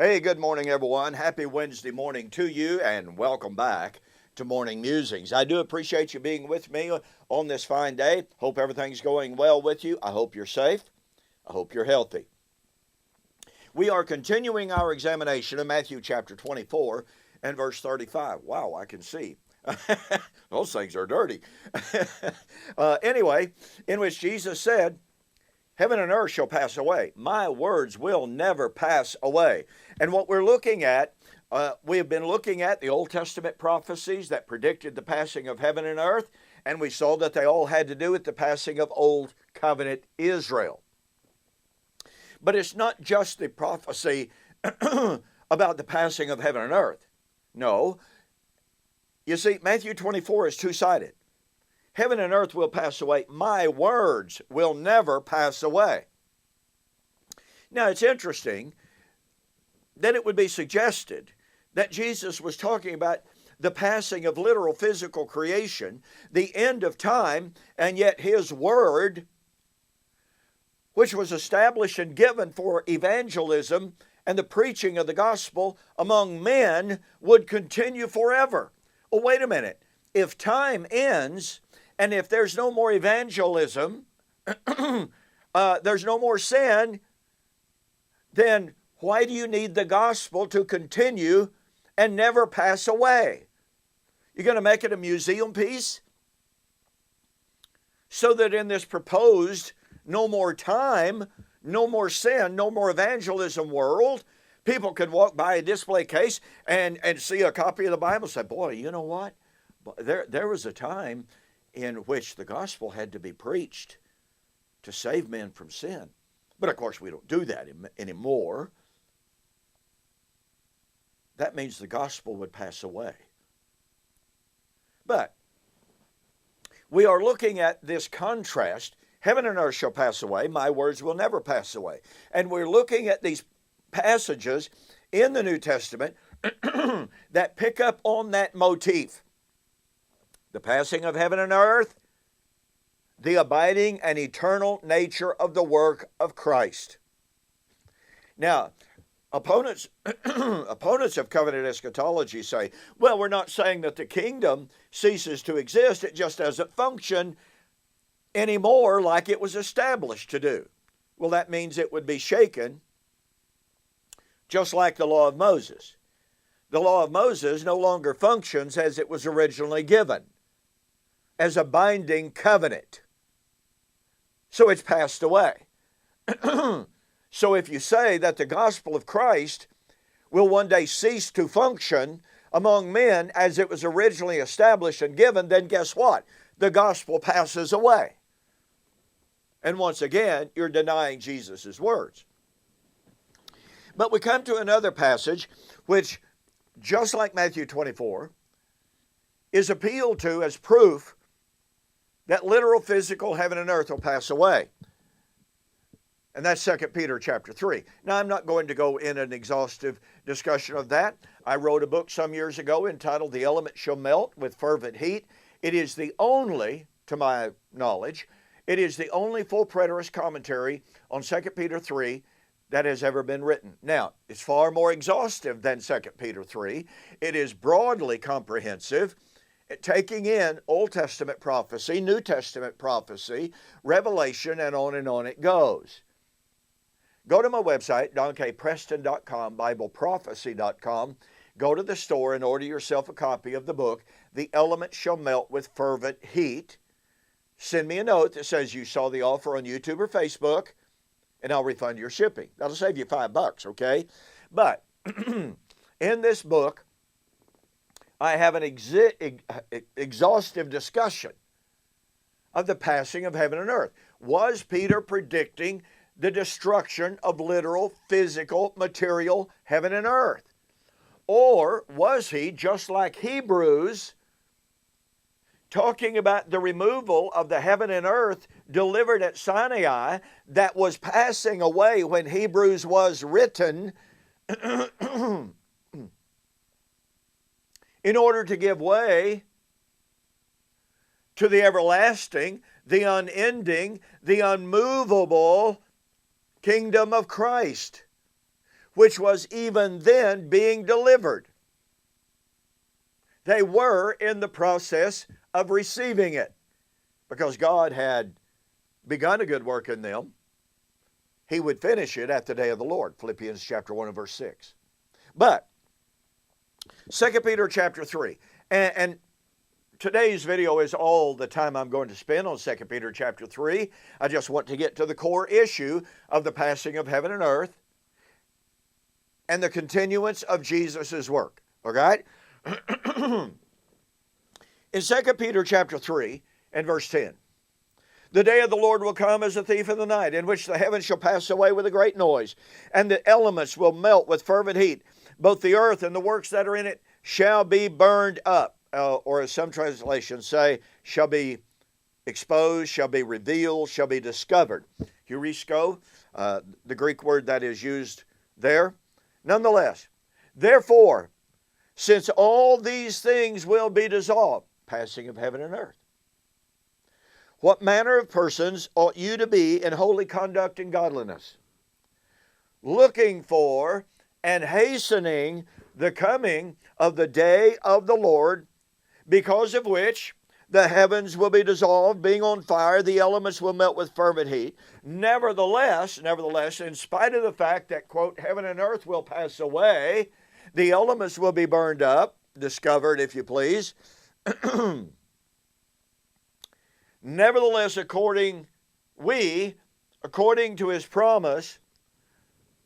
Hey, good morning, everyone. Happy Wednesday morning to you, and welcome back to Morning Musings. I do appreciate you being with me on this fine day. Hope everything's going well with you. I hope you're safe. I hope you're healthy. We are continuing our examination of Matthew chapter 24 and verse 35. Wow, I can see. Those things are dirty. Anyway, in which Jesus said, "Heaven and earth shall pass away. My words will never pass away." And what we're looking at, we have been looking at the Old Testament prophecies that predicted the passing of heaven and earth, and we saw that they all had to do with the passing of Old Covenant Israel. But it's not just the prophecy about the passing of heaven and earth. No. You see, Matthew 24 is two-sided. Heaven and earth will pass away. My words will never pass away. Now, it's interesting that it would be suggested that Jesus was talking about the passing of literal physical creation, the end of time, and yet his word, which was established and given for evangelism and the preaching of the gospel among men, would continue forever. Well, wait a minute. If time ends, and if there's no more evangelism, there's no more sin, then why do you need the gospel to continue and never pass away? You're going to make it a museum piece? So that in this proposed no more time, no more sin, no more evangelism world, people can walk by a display case and see a copy of the Bible and say, boy, you know what? There was a time in which the gospel had to be preached to save men from sin. But of course we don't do that anymore. That means the gospel would pass away. But we are looking at this contrast. Heaven and earth shall pass away. My words will never pass away. And we're looking at these passages in the New Testament that pick up on that motif. The passing of heaven and earth, the abiding and eternal nature of the work of Christ. Now, opponents of covenant eschatology say, well, we're not saying that the kingdom ceases to exist, it just doesn't function anymore like it was established to do. Well, that means it would be shaken, just like the law of Moses. The law of Moses no longer functions as it was originally given, as a binding covenant. So it's passed away. So if you say that the gospel of Christ will one day cease to function among men as it was originally established and given, then guess what? The gospel passes away. And once again, you're denying Jesus' words. But we come to another passage which, just like Matthew 24, is appealed to as proof that literal physical heaven and earth will pass away. And that's 2 Peter chapter 3. Now, I'm not going to go in an exhaustive discussion of that. I wrote a book some years ago entitled The Element Shall Melt with Fervent Heat. It is the only, to my knowledge, it is the only full preterist commentary on 2 Peter 3 that has ever been written. Now, it's far more exhaustive than 2 Peter 3. It is broadly comprehensive, taking in Old Testament prophecy, New Testament prophecy, Revelation, and on it goes. Go to my website, donkpreston.com, BibleProphecy.com. Go to the store and order yourself a copy of the book, The Element Shall Melt with Fervent Heat. Send me a note that says you saw the offer on YouTube or Facebook, and I'll refund your shipping. That'll save you $5, okay? But in this book, I have an exhaustive discussion of the passing of heaven and earth. Was Peter predicting the destruction of literal, physical, material heaven and earth? Or was he, just like Hebrews, talking about the removal of the heaven and earth delivered at Sinai that was passing away when Hebrews was written in order to give way to the everlasting, the unending, the unmovable kingdom of Christ, which was even then being delivered. They were in the process of receiving it because God had begun a good work in them. He would finish it at the day of the Lord, Philippians chapter 1 and verse 6. But 2 Peter chapter 3, and today's video is all the time I'm going to spend on 2 Peter chapter 3. I just want to get to the core issue of the passing of heaven and earth and the continuance of Jesus' work. All right? In 2 Peter chapter 3 and verse 10, the day of the Lord will come as a thief in the night, in which the heavens shall pass away with a great noise, and the elements will melt with fervent heat. Both the earth and the works that are in it shall be burned up. Or as some translations say, shall be exposed, shall be revealed, shall be discovered. Heurisco, the Greek word that is used there. Nonetheless, therefore, since all these things will be dissolved, passing of heaven and earth, what manner of persons ought you to be in holy conduct and godliness, looking for and hastening the coming of the day of the Lord, because of which the heavens will be dissolved, being on fire, the elements will melt with fervent heat. Nevertheless, in spite of the fact that, quote, heaven and earth will pass away, the elements will be burned up, discovered, if you please. Nevertheless, according to his promise,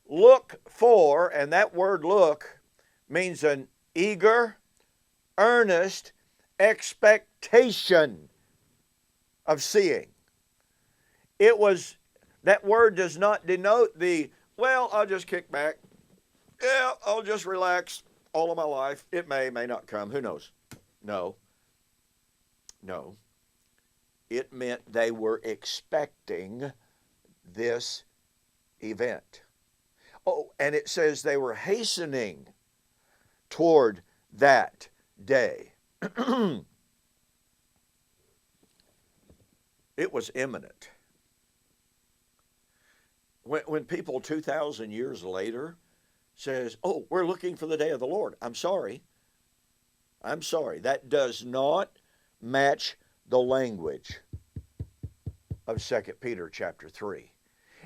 look for, and that word look means an eager, earnest expectation of seeing. That word does not denote well, I'll just kick back. Yeah, I'll just relax all of my life. It may not come. Who knows? No. It meant they were expecting this event. Oh, and it says they were hastening toward that day. It was imminent. When people 2,000 years later says, oh, we're looking for the day of the Lord, I'm sorry. That does not match the language of 2 Peter chapter 3.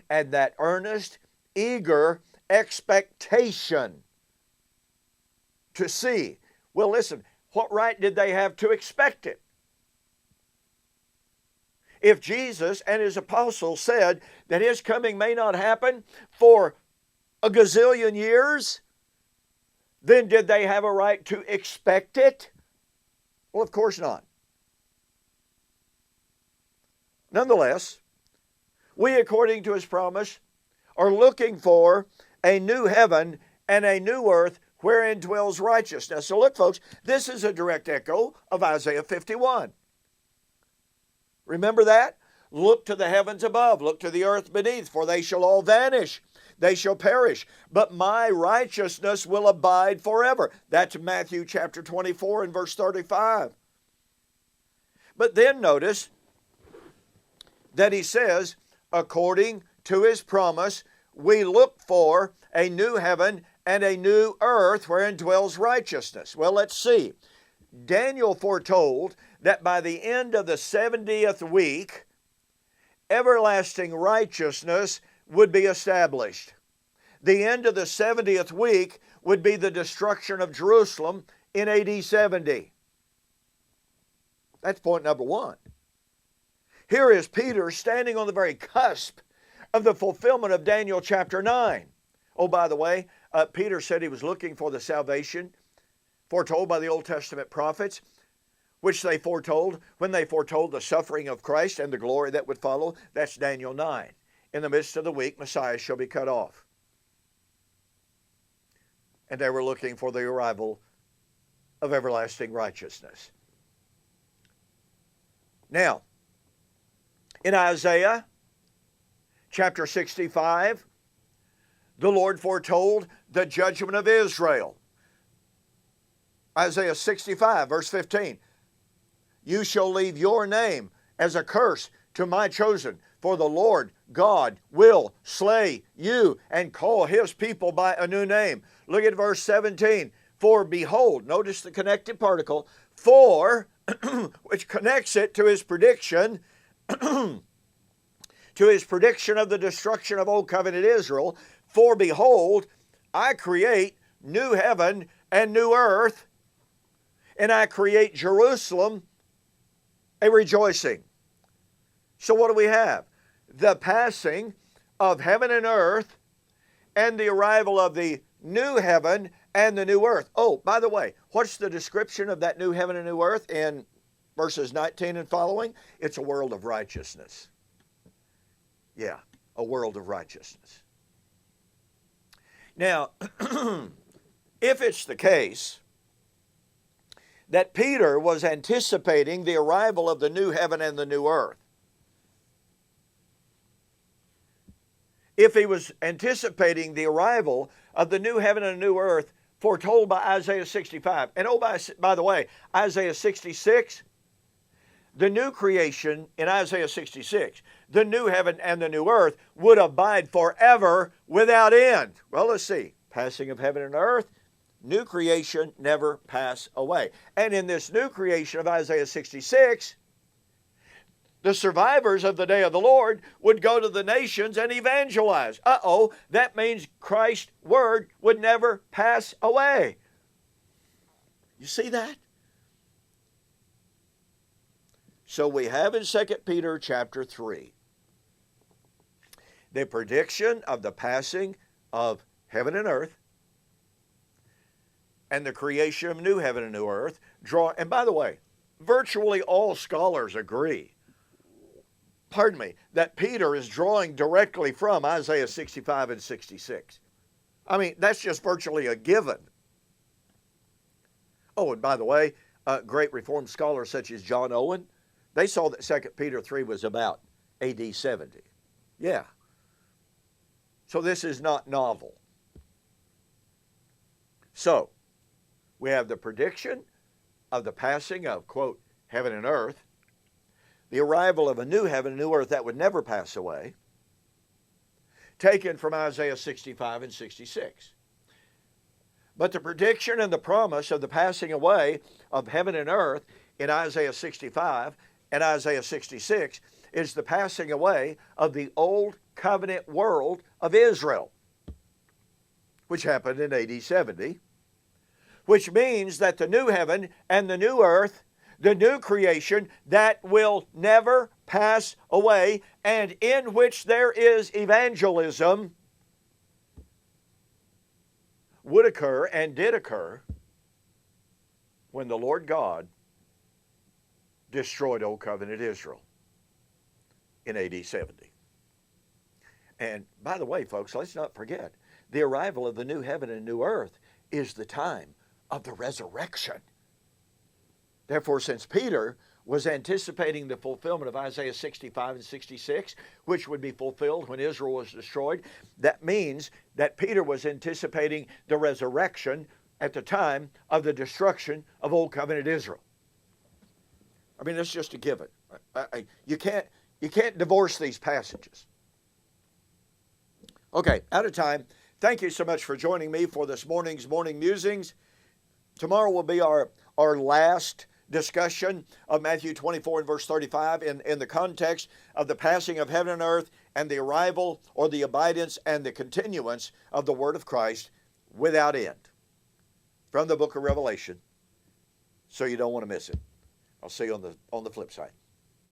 And that earnest, eager expectation to see. Well, listen, what right did they have to expect it? If Jesus and his apostles said that his coming may not happen for a gazillion years, then did they have a right to expect it? Well, of course not. Nonetheless, we, according to his promise, are looking for a new heaven and a new earth wherein dwells righteousness. So look, folks, this is a direct echo of Isaiah 51. Remember that? Look to the heavens above, look to the earth beneath, for they shall all vanish. They shall perish, but my righteousness will abide forever. That's Matthew chapter 24 and verse 35. But then notice that he says, according to his promise, we look for a new heaven and a new earth wherein dwells righteousness. Well, let's see. Daniel foretold that by the end of the 70th week, everlasting righteousness would be established. The end of the 70th week would be the destruction of Jerusalem in AD 70. That's point number one. Here is Peter standing on the very cusp of the fulfillment of Daniel chapter 9. Oh, by the way, Peter said he was looking for the salvation foretold by the Old Testament prophets, which they foretold when they foretold the suffering of Christ and the glory that would follow. That's Daniel 9. In the midst of the week, Messiah shall be cut off. And they were looking for the arrival of everlasting righteousness. Now, in Isaiah chapter 65, the Lord foretold the judgment of Israel. Isaiah 65, verse 15. You shall leave your name as a curse to my chosen, For the Lord God will slay you and call his people by a new name. Look at verse 17. For behold, notice the connected particle, for, which connects it to his prediction, to his prediction of the destruction of Old Covenant Israel. For behold, I create new heaven and new earth, and I create Jerusalem a rejoicing. So what do we have? The passing of heaven and earth and the arrival of the new heaven and the new earth. Oh, by the way, what's the description of that new heaven and new earth in verses 19 and following? It's a world of righteousness. Yeah, a world of righteousness. Now, if it's the case that Peter was anticipating the arrival of the new heaven and the new earth, if he was anticipating the arrival of the new heaven and new earth foretold by Isaiah 65, and oh, by the way, Isaiah 66, the new creation in Isaiah 66, the new heaven and the new earth would abide forever without end. Well, let's see. Passing of heaven and earth, new creation never pass away. And in this new creation of Isaiah 66, the survivors of the day of the Lord would go to the nations and evangelize. That means Christ's word would never pass away. You see that? So we have in 2 Peter chapter 3 the prediction of the passing of heaven and earth and the creation of new heaven and new earth. And by the way, virtually all scholars agree, that Peter is drawing directly from Isaiah 65 and 66. I mean, that's just virtually a given. Oh, and by the way, great Reformed scholars such as John Owen, they saw that 2 Peter 3 was about AD 70. Yeah. So this is not novel. So, we have the prediction of the passing of, quote, heaven and earth, the arrival of a new heaven and new earth that would never pass away, taken from Isaiah 65 and 66. But the prediction and the promise of the passing away of heaven and earth in Isaiah 65 and Isaiah 66 is the passing away of the old covenant world of Israel, which happened in AD 70, which means that the new heaven and the new earth, the new creation that will never pass away and in which there is evangelism, would occur and did occur when the Lord God destroyed Old Covenant Israel in AD 70. And by the way, folks, let's not forget, the arrival of the new heaven and new earth is the time of the resurrection. Therefore, since Peter was anticipating the fulfillment of Isaiah 65 and 66, which would be fulfilled when Israel was destroyed, that means that Peter was anticipating the resurrection at the time of the destruction of Old Covenant Israel. I mean, that's just a given. You can't divorce these passages. Okay, out of time. Thank you so much for joining me for this morning's Morning Musings. Tomorrow will be our last discussion of Matthew 24 and verse 35 in the context of the passing of heaven and earth and the arrival or the abidance and the continuance of the Word of Christ without end from the book of Revelation. So you don't want to miss it. I'll see you on the flip side.